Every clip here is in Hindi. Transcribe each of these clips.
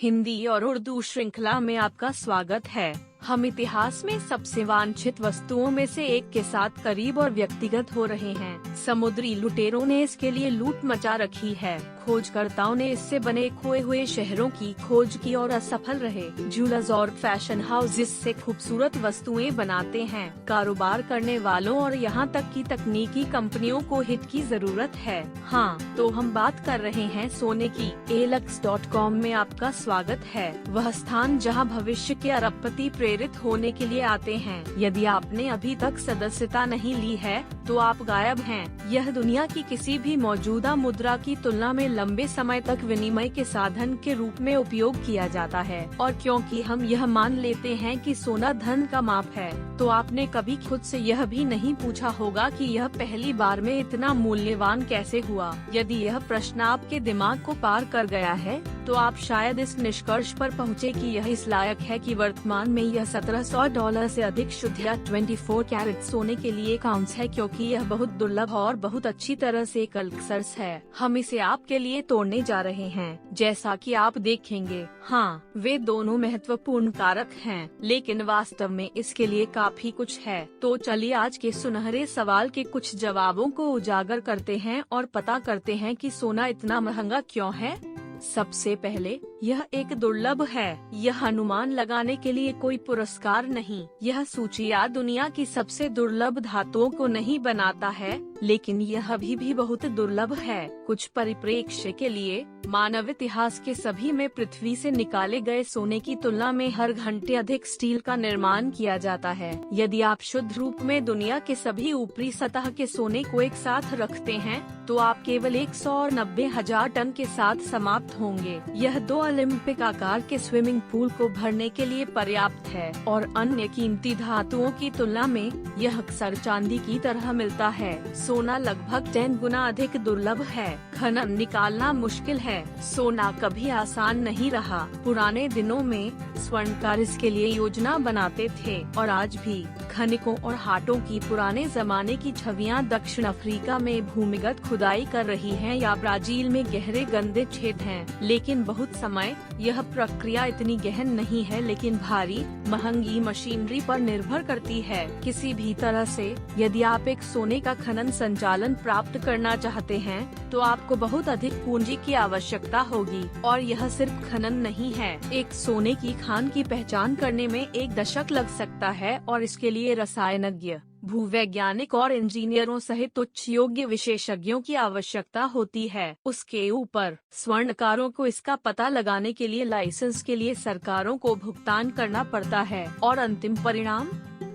हिंदी और उर्दू श्रृंखला में आपका स्वागत है। हम इतिहास में सबसे वांछित वस्तुओं में से एक के साथ करीब और व्यक्तिगत हो रहे हैं। समुद्री लुटेरों ने इसके लिए लूट मचा रखी है। खोजकर्ताओं ने इससे बने खोए हुए शहरों की खोज की और असफल रहे। ज्वेलर्स और फैशन हाउसेस से खूबसूरत वस्तुएं बनाते हैं। कारोबार करने वालों और यहाँ तक कि तकनीकी कंपनियों को हिट की जरूरत है। हाँ, तो हम बात कर रहे हैं सोने की। Alux.com में आपका स्वागत है, वह स्थान जहाँ भविष्य के अरबपति प्रेरित होने के लिए आते हैं। यदि आपने अभी तक सदस्यता नहीं ली है तो आप गायब हैं। यह दुनिया की किसी भी मौजूदा मुद्रा की तुलना में लंबे समय तक विनिमय के साधन के रूप में उपयोग किया जाता है। और क्योंकि हम यह मान लेते हैं कि सोना धन का माप है, तो आपने कभी खुद से यह भी नहीं पूछा होगा कि यह पहली बार में इतना मूल्यवान कैसे हुआ। यदि यह प्रश्न आपके दिमाग को पार कर गया है तो आप शायद इस निष्कर्ष पर पहुँचे कि यह इस लायक है कि वर्तमान में यह $1700 से अधिक शुद्ध या 24 कैरेट सोने के लिए काउंट्स है, क्योंकि यह बहुत दुर्लभ और बहुत अच्छी तरह से कलकसर्स है। हम इसे आपके लिए तोड़ने जा रहे हैं। जैसा कि आप देखेंगे, हाँ, वे दोनों महत्वपूर्ण कारक हैं, लेकिन वास्तव में इसके लिए काफी कुछ है। तो चलिए आज के सुनहरे सवाल के कुछ जवाबों को उजागर करते हैं और पता करते हैं कि सोना इतना महंगा क्यों है। सबसे पहले, यह एक दुर्लभ है। यह अनुमान लगाने के लिए कोई पुरस्कार नहीं। यह सूची या दुनिया की सबसे दुर्लभ धातुओं को नहीं बनाता है, लेकिन यह अभी भी बहुत दुर्लभ है। कुछ परिप्रेक्ष्य के लिए, मानव इतिहास के सभी में पृथ्वी से निकाले गए सोने की तुलना में हर घंटे अधिक स्टील का निर्माण किया जाता है। यदि आप शुद्ध रूप में दुनिया के सभी ऊपरी सतह के सोने को एक साथ रखते हैं, तो आप केवल 190,000 टन के साथ समाप्त होंगे। यह 2 ओलंपिक आकार के स्विमिंग पूल को भरने के लिए पर्याप्त है। और अन्य कीमती धातुओं की तुलना में यह अक्सर चांदी की तरह मिलता है। सोना लगभग 10 गुना अधिक दुर्लभ है। खनन निकालना मुश्किल है। सोना कभी आसान नहीं रहा। पुराने दिनों में स्वर्णकार इसके लिए योजना बनाते थे, और आज भी खनिकों और हाटों की पुराने जमाने की छवियां दक्षिण अफ्रीका में भूमिगत खुदाई कर रही हैं या ब्राजील में गहरे गंदे छेद हैं। लेकिन बहुत समय यह प्रक्रिया इतनी गहन नहीं है, लेकिन भारी महंगी मशीनरी पर निर्भर करती है। किसी भी तरह से यदि आप एक सोने का खनन संचालन प्राप्त करना चाहते हैं, तो आपको बहुत अधिक पूंजी की आवश्यकता होगी। और यह सिर्फ खनन नहीं है। एक सोने की खान की पहचान करने में 1 दशक लग सकता है, और इसके लिए रसायनज्ञ, भूवैज्ञानिक और इंजीनियरों सहित उच्च योग्य विशेषज्ञों की आवश्यकता होती है। उसके ऊपर स्वर्णकारों को इसका पता लगाने के लिए लाइसेंस के लिए सरकारों को भुगतान करना पड़ता है। और अंतिम परिणाम,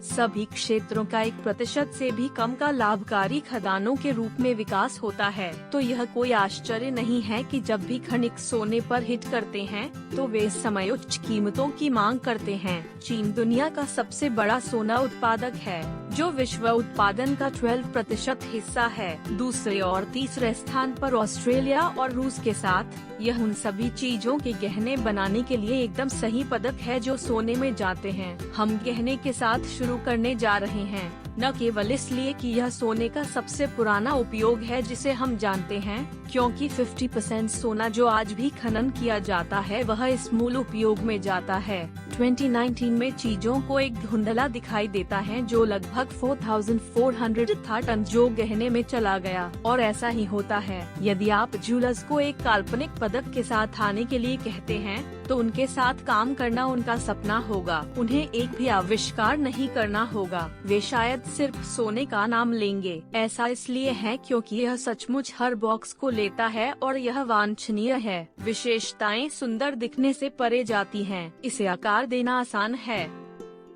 सभी क्षेत्रों का 1% से भी कम का लाभकारी खदानों के रूप में विकास होता है। तो यह कोई आश्चर्य नहीं है कि जब भी खनिक सोने पर हिट करते हैं, तो वे इस समय उच्च कीमतों की मांग करते हैं। चीन दुनिया का सबसे बड़ा सोना उत्पादक है, जो विश्व उत्पादन का 12% हिस्सा है। दूसरे और तीसरे स्थान पर ऑस्ट्रेलिया और रूस के साथ। यह उन सभी चीजों के गहने बनाने के लिए एकदम सही पदक है जो सोने में जाते हैं। हम गहने के साथ शुरू करने जा रहे हैं, न केवल इसलिए कि यह सोने का सबसे पुराना उपयोग है जिसे हम जानते हैं, क्योंकि 50% सोना जो आज भी खनन किया जाता है वह इस मूल उपयोग में जाता है। 2019 में चीजों को एक धुंधला दिखाई देता है, जो लगभग 4,400 था टन जो गहने में चला गया। और ऐसा ही होता है। यदि आप ज्वेलर्स को एक काल्पनिक पदक के साथ आने के लिए कहते हैं, तो उनके साथ काम करना उनका सपना होगा। उन्हें एक भी आविष्कार नहीं करना होगा। वे शायद सिर्फ सोने का नाम लेंगे। ऐसा इसलिए है क्योंकि यह सचमुच हर बॉक्स को लेता है और यह वांछनीय है। विशेषताएं सुंदर दिखने से परे जाती हैं। इसे आकार देना आसान है।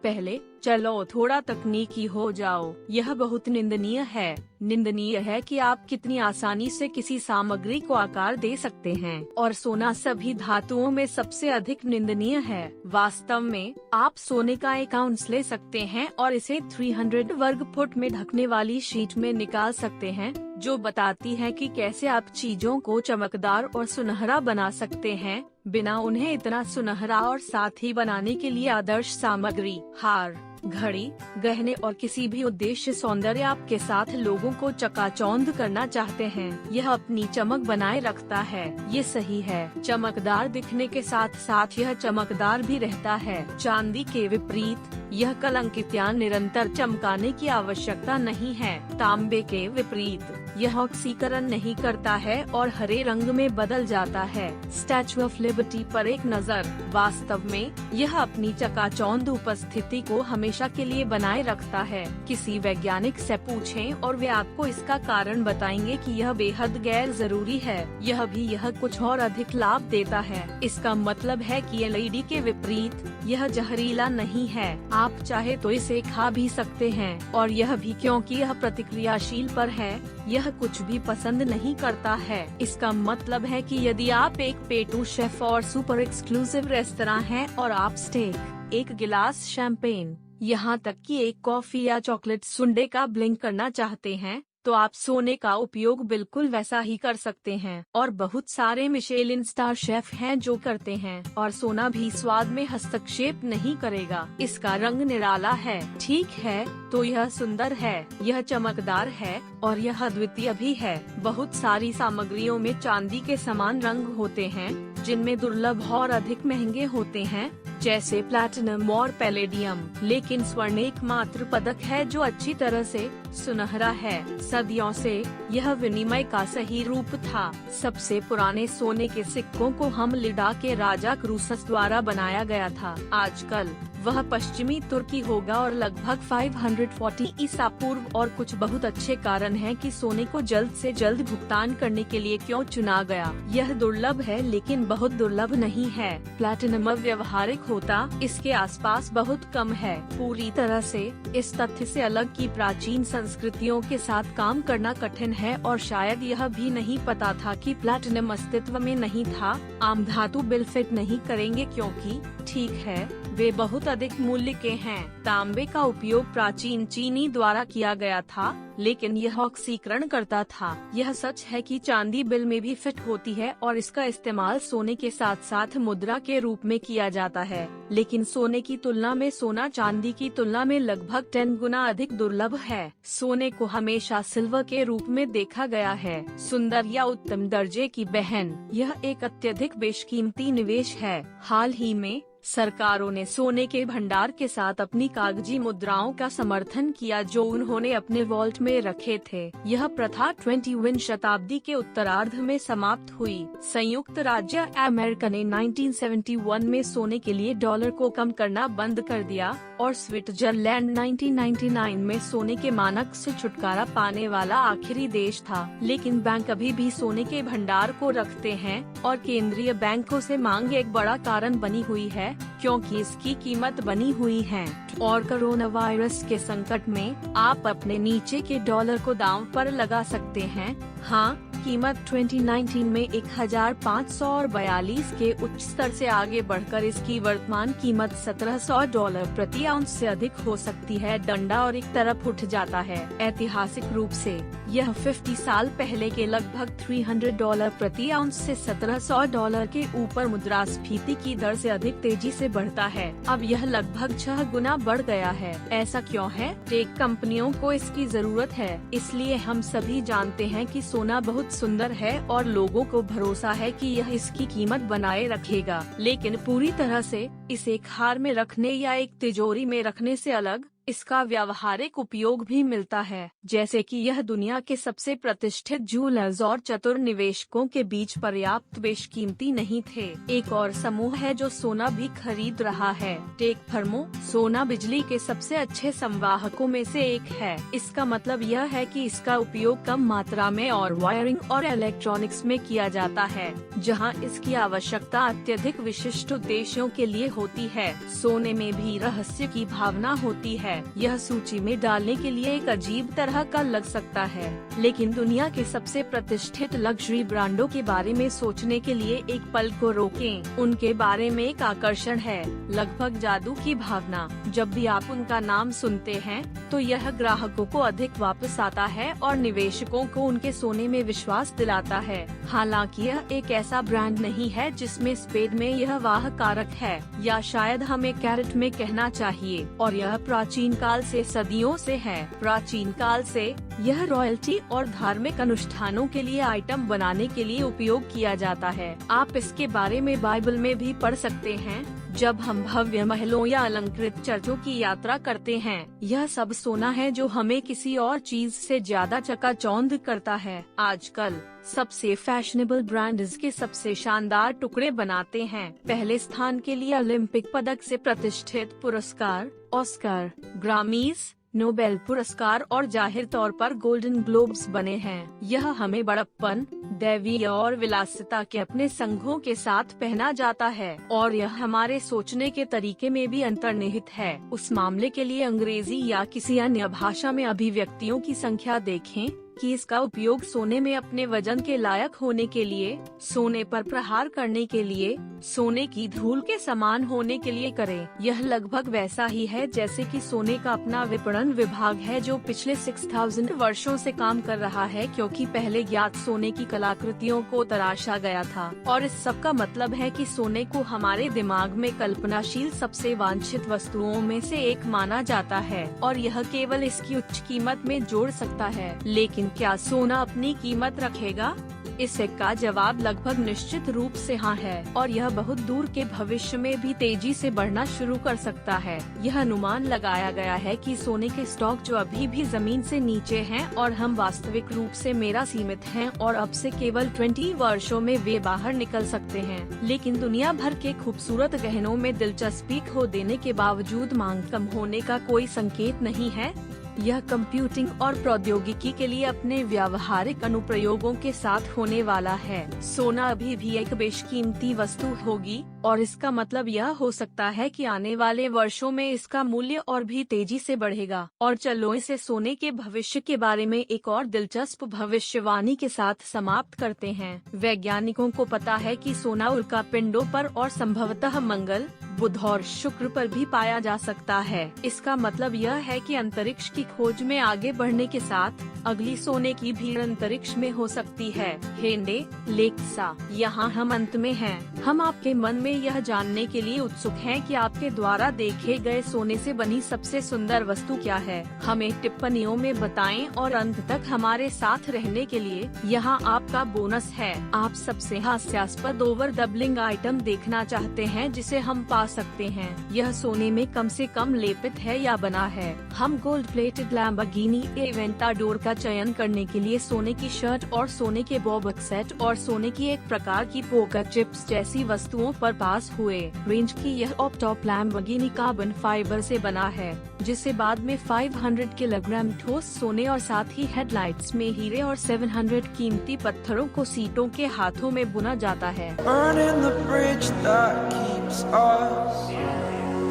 पहले चलो थोड़ा तकनीकी हो जाओ। यह बहुत निंदनीय है। निंदनीय है कि आप कितनी आसानी से किसी सामग्री को आकार दे सकते हैं, और सोना सभी धातुओं में सबसे अधिक निंदनीय है। वास्तव में आप सोने का 1 आउंस ले सकते हैं और इसे 300 वर्ग फुट में ढकने वाली शीट में निकाल सकते हैं, जो बताती है कि कैसे आप चीजों को चमकदार और सुनहरा बना सकते हैं, बिना उन्हें इतना सुनहरा और साथ ही बनाने के लिए आदर्श सामग्री, हार, घड़ी, गहने और किसी भी उद्देश्य सौंदर्य आपके साथ लोगों को चकाचौंध करना चाहते हैं। यह अपनी चमक बनाए रखता है, ये सही है। चमकदार दिखने के साथ साथ यह चमकदार भी रहता है। चांदी के विपरीत यह कलंकित या निरंतर चमकाने की आवश्यकता नहीं है। तांबे के विपरीत यह ऑक्सीकरण नहीं करता है और हरे रंग में बदल जाता है। स्टैचू ऑफ लिबर्टी पर एक नजर। वास्तव में यह अपनी चकाचौंध उपस्थिति को हमेशा के लिए बनाए रखता है। किसी वैज्ञानिक से पूछें और वे आपको इसका कारण बताएंगे कि यह बेहद गैर जरूरी है। यह कुछ और अधिक लाभ देता है। इसका मतलब है कि LED के विपरीत यह जहरीला नहीं है। आप चाहे तो इसे खा भी सकते हैं, और यह भी क्योंकि यह प्रतिक्रियाशील पर है। यह कुछ भी पसंद नहीं करता है। इसका मतलब है कि यदि आप एक पेटू शेफ और सुपर एक्सक्लूसिव रेस्तरां हैं और आप स्टेक, एक गिलास शैंपेन, यहाँ तक कि एक कॉफी या चॉकलेट सुंडे का ब्लिंक करना चाहते हैं, तो आप सोने का उपयोग बिल्कुल वैसा ही कर सकते हैं। और बहुत सारे मिशेलिन स्टार शेफ हैं जो करते हैं। और सोना भी स्वाद में हस्तक्षेप नहीं करेगा। इसका रंग निराला है, ठीक है, तो यह सुंदर है, यह चमकदार है और यह अद्वितीय भी है। बहुत सारी सामग्रियों में चांदी के समान रंग होते हैं, जिनमें दुर्लभ और अधिक महंगे होते हैं, जैसे प्लैटिनम और पैलेडियम। लेकिन स्वर्ण एकमात्र पदक है जो अच्छी तरह से सुनहरा है। सदियों से यह विनिमय का सही रूप था। सबसे पुराने सोने के सिक्कों को हम लिडा के राजा क्रूसस द्वारा बनाया गया था। आजकल वह पश्चिमी तुर्की होगा और लगभग 540 ईसा पूर्व। और कुछ बहुत अच्छे कारण हैं कि सोने को जल्द से जल्द भुगतान करने के लिए क्यों चुना गया। यह दुर्लभ है लेकिन बहुत दुर्लभ नहीं है। प्लैटिनम व्यवहारिक होता इसके आसपास बहुत कम है। पूरी तरह से इस तथ्य से अलग कि प्राचीन संस्कृतियों के साथ काम करना कठिन है, और शायद यह भी नहीं पता था कि प्लैटिनम अस्तित्व में नहीं था। आम धातु बिल फिट नहीं करेंगे क्योंकि, ठीक है, वे बहुत अधिक मूल्य के हैं। तांबे का उपयोग प्राचीन चीनी द्वारा किया गया था, लेकिन यह ऑक्सीकरण करता था। यह सच है कि चांदी बिल में भी फिट होती है और इसका इस्तेमाल सोने के साथ साथ मुद्रा के रूप में किया जाता है। लेकिन सोने की तुलना में सोना चांदी की तुलना में लगभग 10 गुना अधिक दुर्लभ है। सोने को हमेशा सिल्वर के रूप में देखा गया है, सुंदर या उत्तम दर्जे की बहन। यह एक अत्यधिक बेशकीमती निवेश है। हाल ही में सरकारों ने सोने के भंडार के साथ अपनी कागजी मुद्राओं का समर्थन किया जो उन्होंने अपने वॉल्ट में रखे थे। यह प्रथा 20वीं शताब्दी के उत्तरार्ध में समाप्त हुई। संयुक्त राज्य अमेरिका ने 1971 में सोने के लिए डॉलर को कम करना बंद कर दिया, और स्विट्जरलैंड 1999 में सोने के मानक से छुटकारा पाने वाला आखिरी देश था। लेकिन बैंक अभी भी सोने के भंडार को रखते हैं, और केंद्रीय बैंकों से मांग एक बड़ा कारण बनी हुई है, क्योंकि इसकी कीमत बनी हुई है। और कोरोना वायरस के संकट में आप अपने नीचे के डॉलर को दांव पर लगा सकते हैं। हाँ, कीमत 2019 में 1542 के उच्च स्तर से आगे बढ़कर इसकी वर्तमान कीमत $1700 प्रति आउंस से अधिक हो सकती है। डंडा और एक तरफ उठ जाता है। ऐतिहासिक रूप से यह 50 साल पहले के लगभग $300 प्रति आउंस से $1700 के ऊपर मुद्रास्फीति की दर से अधिक तेजी से बढ़ता है। अब यह लगभग 6 गुना बढ़ गया है। ऐसा क्यों है? टेक कंपनियों को इसकी जरूरत है, इसलिए हम सभी जानते हैं कि सोना बहुत सुंदर है और लोगों को भरोसा है कि यह इसकी कीमत बनाए रखेगा। लेकिन पूरी तरह से इसे एक हार में रखने या एक तिजोरी में रखने से अलग इसका व्यावहारिक उपयोग भी मिलता है, जैसे कि यह दुनिया के सबसे प्रतिष्ठित ज्वेलर्स और चतुर निवेशकों के बीच पर्याप्त बेशकीमती नहीं थे। एक और समूह है जो सोना भी खरीद रहा है। टेक फर्मों। सोना बिजली के सबसे अच्छे संवाहकों में से एक है। इसका मतलब यह है कि इसका उपयोग कम मात्रा में और वायरिंग और इलेक्ट्रॉनिक्स में किया जाता है, जहां इसकी आवश्यकता अत्यधिक विशिष्ट उद्देश्यों के लिए होती है। सोने में भी रहस्य की भावना होती है। यह सूची में डालने के लिए एक अजीब तरह का लग सकता है, लेकिन दुनिया के सबसे प्रतिष्ठित लग्जरी ब्रांडों के बारे में सोचने के लिए एक पल को रोकें। उनके बारे में एक आकर्षण है, लगभग जादू की भावना। जब भी आप उनका नाम सुनते हैं तो यह ग्राहकों को अधिक वापस आता है और निवेशकों को उनके सोने में विश्वास दिलाता है। हालांकि यह एक ऐसा ब्रांड नहीं है जिसमें स्पेड में यह वाह कारक है। या शायद हमें कैरेट में कहना चाहिए, और यह प्राचीन काल से सदियों से है। प्राचीन काल से यह रॉयल्टी और धार्मिक अनुष्ठानों के लिए आइटम बनाने के लिए उपयोग किया जाता है। आप इसके बारे में बाइबल में भी पढ़ सकते हैं। जब हम भव्य महलों या अलंकृत चर्चों की यात्रा करते हैं, यह सब सोना है जो हमें किसी और चीज से ज्यादा चकाचौंध करता है। आजकल सबसे फैशनेबल ब्रांड इसके सबसे शानदार टुकड़े बनाते हैं। पहले स्थान के लिए ओलंपिक पदक से प्रतिष्ठित पुरस्कार, ऑस्कर, ग्रामीज, नोबेल पुरस्कार और जाहिर तौर पर गोल्डन ग्लोब्स बने हैं। यह हमें बड़प्पन, दैवीय और विलासिता के अपने संघों के साथ पहना जाता है, और यह हमारे सोचने के तरीके में भी अंतर्निहित है। उस मामले के लिए अंग्रेजी या किसी अन्य भाषा में अभिव्यक्तियों की संख्या देखें कि इसका उपयोग सोने में अपने वजन के लायक होने के लिए, सोने पर प्रहार करने के लिए, सोने की धूल के समान होने के लिए करें। यह लगभग वैसा ही है जैसे कि सोने का अपना विपणन विभाग है जो पिछले 6000 वर्षों से काम कर रहा है, क्योंकि पहले ज्ञात सोने की कलाकृतियों को तराशा गया था। और इस सब का मतलब है कि सोने को हमारे दिमाग में कल्पनाशील सबसे वांछित वस्तुओं में से एक माना जाता है, और यह केवल इसकी उच्च कीमत में जोड़ सकता है। लेकिन क्या सोना अपनी कीमत रखेगा? इसका जवाब लगभग निश्चित रूप से हाँ है, और यह बहुत दूर के भविष्य में भी तेजी से बढ़ना शुरू कर सकता है। यह अनुमान लगाया गया है कि सोने के स्टॉक जो अभी भी जमीन से नीचे हैं, और हम वास्तविक रूप से मेरा सीमित हैं, और अब से केवल 20 वर्षों में वे बाहर निकल सकते हैं। लेकिन दुनिया भर के खूबसूरत गहनों में दिलचस्पी खो देने के बावजूद मांग कम होने का कोई संकेत नहीं है। यह कंप्यूटिंग और प्रौद्योगिकी के लिए अपने व्यावहारिक अनुप्रयोगों के साथ होने वाला है। सोना अभी भी एक बेशकीमती वस्तु होगी, और इसका मतलब यह हो सकता है कि आने वाले वर्षों में इसका मूल्य और भी तेजी से बढ़ेगा। और चलो इसे सोने के भविष्य के बारे में एक और दिलचस्प भविष्यवाणी के साथ समाप्त करते हैं। वैज्ञानिकों को पता है कि सोना उल्कापिंडों पर और संभवतः मंगल, बुध और शुक्र पर भी पाया जा सकता है। इसका मतलब यह है कि अंतरिक्ष की खोज में आगे बढ़ने के साथ अगली सोने की भीड़ अंतरिक्ष में हो सकती है। हेंडे लेक्सा, यहाँ हम अंत में हैं। हम आपके मन में यह जानने के लिए उत्सुक हैं कि आपके द्वारा देखे गए सोने से बनी सबसे सुंदर वस्तु क्या है। हमें टिप्पणियों में बताएं, और अंत तक हमारे साथ रहने के लिए यहाँ आपका बोनस है। आप सबसे हास्यास्पद ओवर डबलिंग आइटम देखना चाहते हैं जिसे हम पा सकते हैं। यह सोने में कम से कम लेपित है या बना है। हम गोल्ड प्लेटेड लैम्बोर्गिनी एवेंटाडोर का चयन करने के लिए सोने की शर्ट और सोने के बॉबक सेट और सोने की एक प्रकार की पोकर चिप्स जैसी वस्तुओं पर पास हुए। रेंज की यह ऑप-टॉप लैम्बोर्गिनी कार्बन फाइबर से बना है, जिसे बाद में 500 किलोग्राम ठोस सोने और साथ ही हेडलाइट्स में हीरे और 700 कीमती पत्थरों को सीटों के हाथों में बुना जाता है।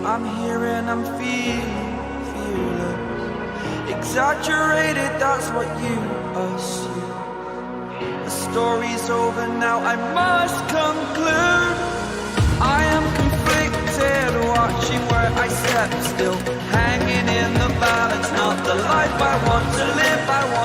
I'm here and I'm feeling fearless. Exaggerated, that's what you assume. The story's over now, I must conclude. I am conflicted, watching where I step still.